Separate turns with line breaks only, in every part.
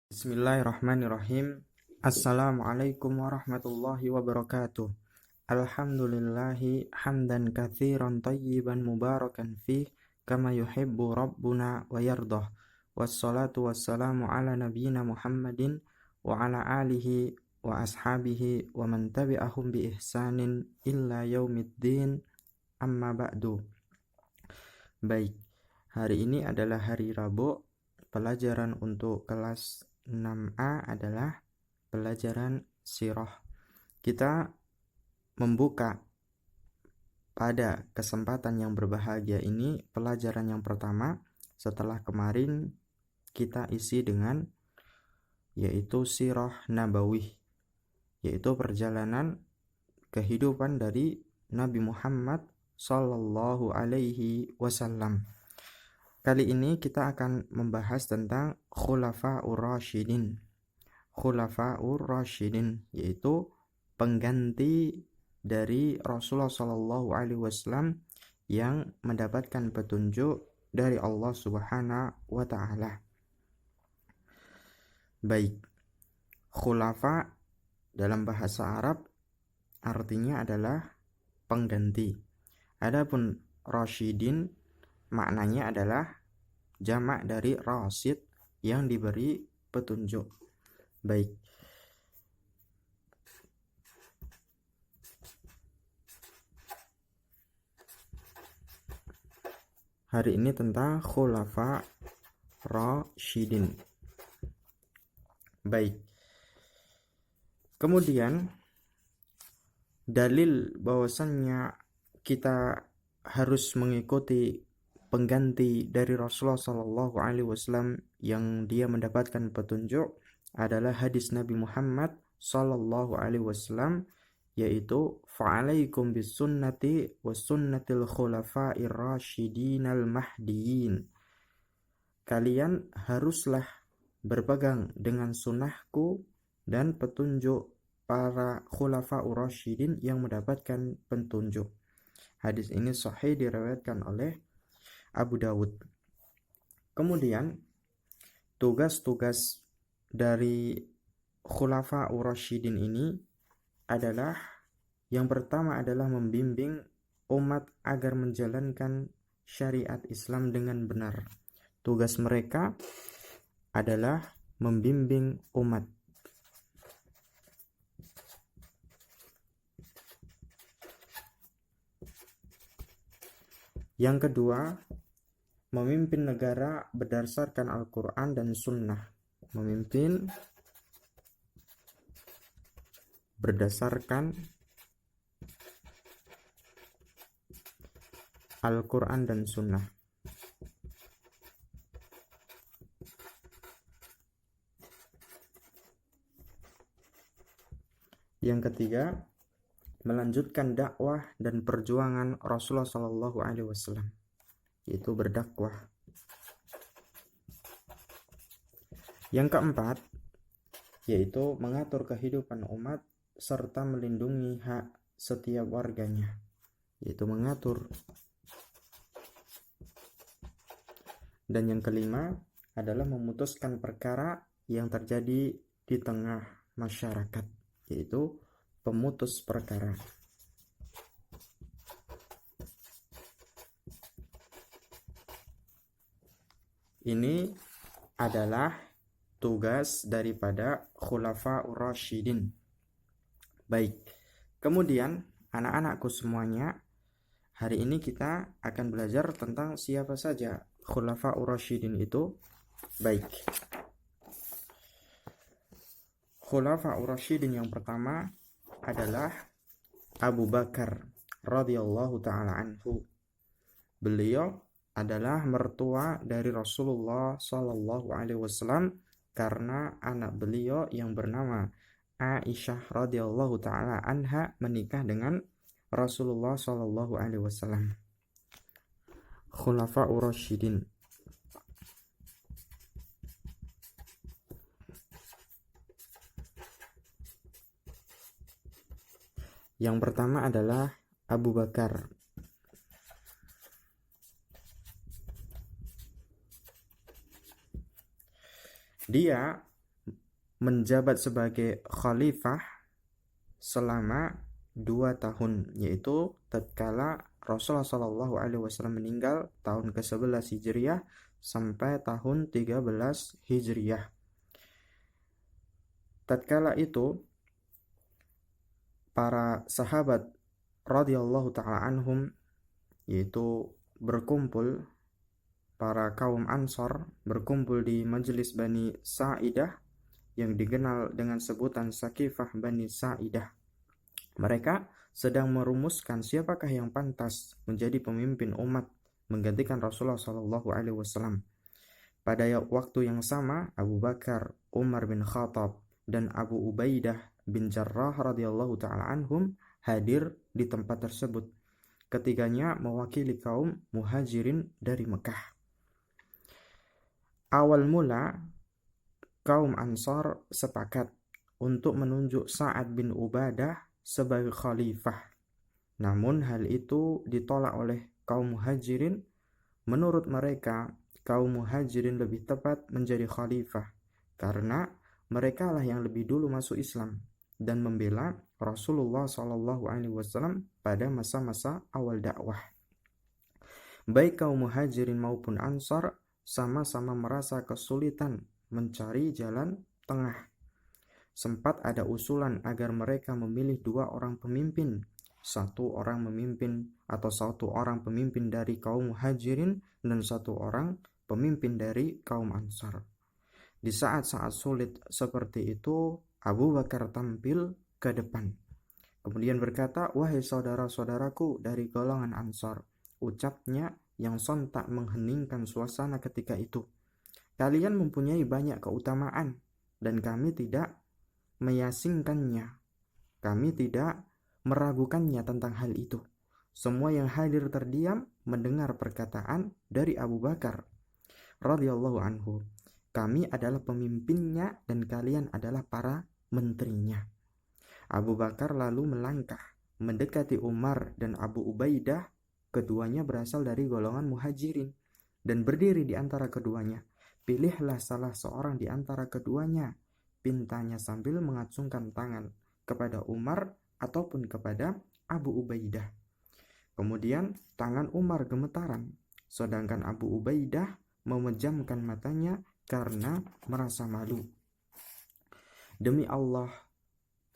Bismillahirrahmanirrahim. Assalamualaikum warahmatullahi wabarakatuh. Alhamdulillahi hamdan katsiran tayyiban mubarakan fih kama yuhibbu rabbuna wa yardah. Wassalatu wassalamu ala nabiyyina Muhammadin wa ala alihi wa ashabihi wa man tabi'ahum bi ihsanin illa yaumiddin, amma ba'du. Baik, hari ini adalah hari Rabu. Pelajaran untuk kelas 6A adalah pelajaran sirah. Kita membuka pada kesempatan yang berbahagia ini pelajaran yang pertama setelah kemarin kita isi dengan yaitu sirah nabawih, yaitu perjalanan kehidupan dari Nabi Muhammad sallallahu alaihi wasallam. Kali ini kita akan membahas tentang Khulafa'ur Rasyidin. Khulafa'ur Rasyidin yaitu pengganti dari Rasulullah sallallahu alaihi wasallam yang mendapatkan petunjuk dari Allah Subhanahu wa taala. Baik. Khulafa dalam bahasa Arab artinya adalah pengganti. Adapun Rasyidin maknanya adalah jamak dari rasyid yang diberi petunjuk. Baik. Hari ini tentang Khulafa Rasyidin. Baik. Kemudian dalil bahwasannya kita harus mengikuti pengganti dari Rasulullah sallallahu alaihi wasallam yang dia mendapatkan petunjuk adalah hadis Nabi Muhammad sallallahu alaihi wasallam, yaitu fa'alaikum bisunnati was sunnatil khulafa'ir rasyidinal mahdiyyin. Kalian haruslah berpegang dengan sunnahku dan petunjuk para khulafa'ur rasyidin yang mendapatkan petunjuk. Hadis ini sahih diriwayatkan oleh Abu Dawud. Kemudian tugas-tugas dari Khulafa'ur Rasyidin ini adalah yang pertama adalah membimbing umat agar menjalankan syariat Islam dengan benar. Tugas mereka adalah membimbing umat. Yang kedua, memimpin negara berdasarkan Al-Quran dan Sunnah. Memimpin berdasarkan Al-Quran dan Sunnah. Yang ketiga, melanjutkan dakwah dan perjuangan Rasulullah sallallahu alaihi wasallam, yaitu berdakwah. Yang keempat, yaitu mengatur kehidupan umat serta melindungi hak setiap warganya, yaitu mengatur. Dan yang kelima adalah memutuskan perkara yang terjadi di tengah masyarakat, yaitu pemutus perkara. Ini adalah tugas daripada Khulafa'ur Rasyidin. Baik. Kemudian anak-anakku semuanya, hari ini kita akan belajar tentang siapa saja Khulafa'ur Rasyidin itu. Baik. Khulafa'ur Rasyidin yang pertama adalah Abu Bakar radhiyallahu taala anhu. Beliau adalah mertua dari Rasulullah sallallahu alaihi wasallam karena anak beliau yang bernama Aisyah radhiyallahu taala anha menikah dengan Rasulullah sallallahu alaihi wasallam. Khulafa'ur Rasyidin. Yang pertama adalah Abu Bakar. Dia menjabat sebagai khalifah selama 2 tahun, yaitu tatkala Rasulullah Shallallahu Alaihi Wasallam meninggal tahun ke-11 Hijriah sampai tahun 13 Hijriah. Tatkala itu para sahabat radhiyallahu taala anhum, yaitu berkumpul, para kaum Ansor berkumpul di majelis Bani Sa'idah yang dikenal dengan sebutan Sakifah Bani Sa'idah. Mereka sedang merumuskan siapakah yang pantas menjadi pemimpin umat menggantikan Rasulullah Shallallahu Alaihi Wasallam. Pada waktu yang sama, Abu Bakar, Umar bin Khattab, dan Abu Ubaidah bin Jarrah radhiyallahu taala anhum hadir di tempat tersebut. Ketiganya mewakili kaum Muhajirin dari Mekah. Awal mula kaum Ansar sepakat untuk menunjuk Sa'ad bin Ubadah sebagai khalifah. Namun hal itu ditolak oleh kaum Muhajirin. Menurut mereka, kaum Muhajirin lebih tepat menjadi khalifah karena mereka lah yang lebih dulu masuk Islam dan membela Rasulullah Shallallahu Alaihi Wasallam pada masa-masa awal dakwah. Baik kaum Muhajirin maupun Ansar sama-sama merasa kesulitan mencari jalan tengah. Sempat ada usulan agar mereka memilih 2 orang pemimpin, satu orang pemimpin dari kaum Muhajirin dan 1 orang pemimpin dari kaum Ansar. Di saat-saat sulit seperti itu, Abu Bakar tampil ke depan. Kemudian berkata, "Wahai saudara-saudaraku dari golongan Ansar," ucapnya yang sontak mengheningkan suasana ketika itu. "Kalian mempunyai banyak keutamaan dan kami tidak meyasingkannya. Kami tidak meragukannya tentang hal itu." Semua yang hadir terdiam mendengar perkataan dari Abu Bakar radhiyallahu anhu. "Kami adalah pemimpinnya dan kalian adalah para menterinya." Abu Bakar lalu melangkah mendekati Umar dan Abu Ubaidah. Keduanya berasal dari golongan Muhajirin dan berdiri di antara keduanya. "Pilihlah salah seorang di antara keduanya," pintanya sambil mengacungkan tangan kepada Umar ataupun kepada Abu Ubaidah. Kemudian tangan Umar gemetaran, sedangkan Abu Ubaidah memejamkan matanya karena merasa malu. "Demi Allah,"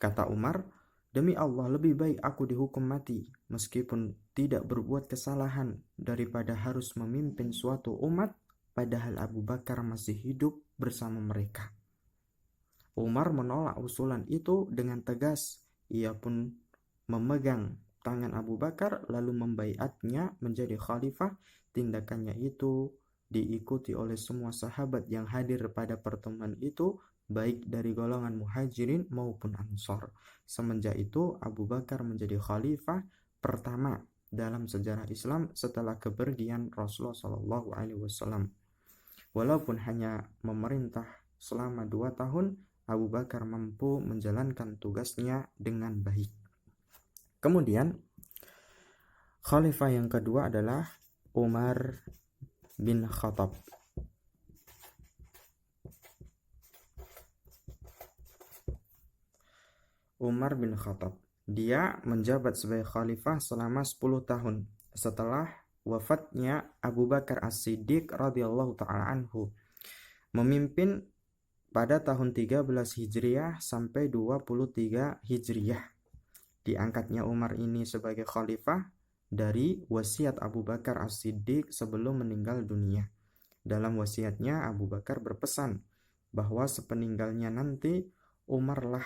kata Umar, "demi Allah lebih baik aku dihukum mati meskipun tidak berbuat kesalahan daripada harus memimpin suatu umat padahal Abu Bakar masih hidup bersama mereka." Umar menolak usulan itu dengan tegas. Ia pun memegang tangan Abu Bakar lalu membaiatnya menjadi khalifah. Tindakannya itu diikuti oleh semua sahabat yang hadir pada pertemuan itu, baik dari golongan Muhajirin maupun Ansar. Semenjak itu Abu Bakar menjadi khalifah pertama dalam sejarah Islam setelah kepergian Rasulullah Shallallahu Alaihi Wasallam. Walaupun hanya memerintah selama 2 tahun, Abu Bakar mampu menjalankan tugasnya dengan baik. Kemudian khalifah yang kedua adalah Umar bin Khattab. Umar bin Khattab, dia menjabat sebagai khalifah selama 10 tahun setelah wafatnya Abu Bakar As-Siddiq radhiyallahu taala anhu. Memimpin pada tahun 13 Hijriah sampai 23 Hijriah. Diangkatnya Umar ini sebagai khalifah dari wasiat Abu Bakar As-Siddiq sebelum meninggal dunia. Dalam wasiatnya Abu Bakar berpesan bahwa sepeninggalnya nanti Umarlah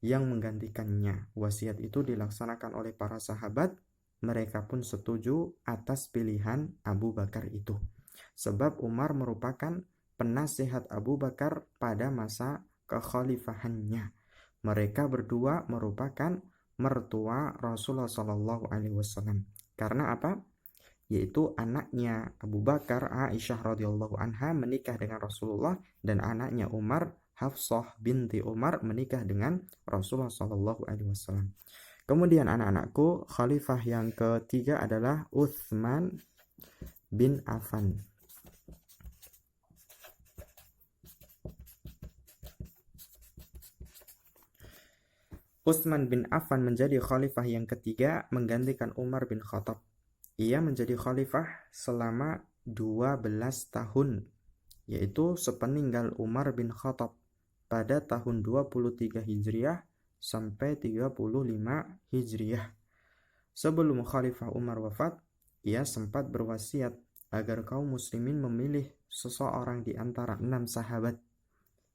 yang menggantikannya. Wasiat itu dilaksanakan oleh para sahabat. Mereka pun setuju atas pilihan Abu Bakar itu. Sebab Umar merupakan penasihat Abu Bakar pada masa kekhalifahannya. Mereka berdua merupakan mertua Rasulullah Shallallahu Alaihi Wasallam. Karena apa? Yaitu anaknya Abu Bakar, Aisyah radhiyallahu anha, menikah dengan Rasulullah, dan anaknya Umar, Hafsah binti Umar, menikah dengan Rasulullah Shallallahu Alaihi Wasallam. Kemudian anak-anakku, khalifah yang ketiga adalah Utsman bin Affan. Utsman bin Affan menjadi khalifah yang ketiga menggantikan Umar bin Khattab. Ia menjadi khalifah selama 12 tahun, yaitu sepeninggal Umar bin Khattab pada tahun 23 Hijriah sampai 35 Hijriah. Sebelum Khalifah Umar wafat, ia sempat berwasiat agar kaum muslimin memilih seseorang di antara 6 sahabat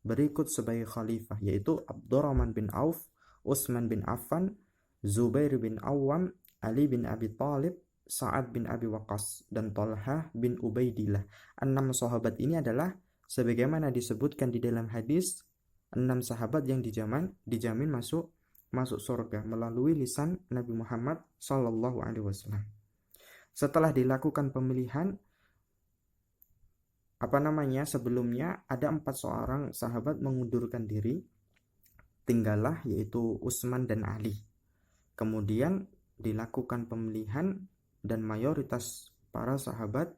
berikut sebagai khalifah, yaitu Abdurrahman bin Auf, Utsman bin Affan, Zubair bin Awam, Ali bin Abi Thalib, Sa'ad bin Abi Waqqas, dan Talhah bin Ubaidillah. 6 sahabat ini adalah sebagaimana disebutkan di dalam hadis, 6 sahabat yang dijamin masuk surga melalui lisan Nabi Muhammad sallallahu alaihi wasallam. Setelah dilakukan pemilihan, sebelumnya ada 4 seorang sahabat mengundurkan diri, tinggallah yaitu Utsman dan Ali. Kemudian dilakukan pemilihan dan mayoritas para sahabat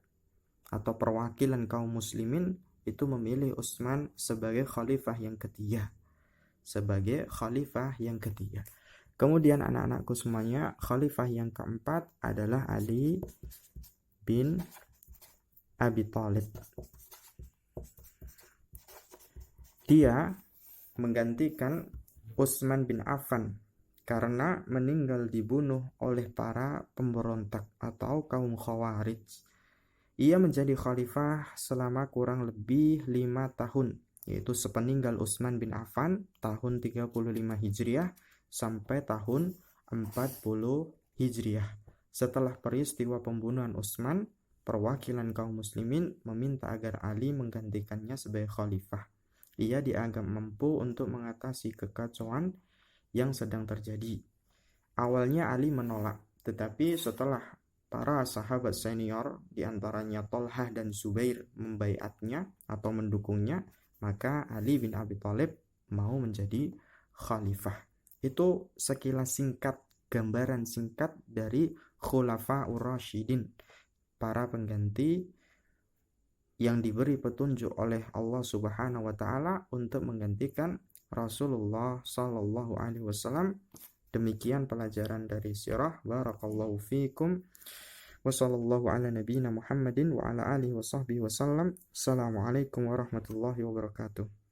atau perwakilan kaum muslimin itu memilih Utsman sebagai khalifah yang ketiga. Kemudian anak-anakku semuanya, khalifah yang keempat adalah Ali bin Abi Thalib. Dia menggantikan Utsman bin Affan karena meninggal dibunuh oleh para pemberontak atau kaum Khawarij. Ia menjadi khalifah selama kurang lebih 5 tahun, yaitu sepeninggal Utsman bin Affan tahun 35 Hijriah sampai tahun 40 Hijriah. Setelah peristiwa pembunuhan Utsman, perwakilan kaum muslimin meminta agar Ali menggantikannya sebagai khalifah. Ia dianggap mampu untuk mengatasi kekacauan yang sedang terjadi. Awalnya Ali menolak, tetapi setelah para sahabat senior diantaranya Talhah dan Zubair membaiatnya atau mendukungnya, maka Ali bin Abi Thalib mau menjadi khalifah. Itu sekilas singkat, gambaran singkat dari Khulafaur Rasyidin, para pengganti yang diberi petunjuk oleh Allah Subhanahu wa taala untuk menggantikan Rasulullah sallallahu alaihi wasallam. Demikian pelajaran dari sirah. Barakallahu fikum. Wa sallallahu ala nabiyyina Muhammadin wa ala alihi wa sahbihi wasallam. Assalamualaikum warahmatullahi wabarakatuh.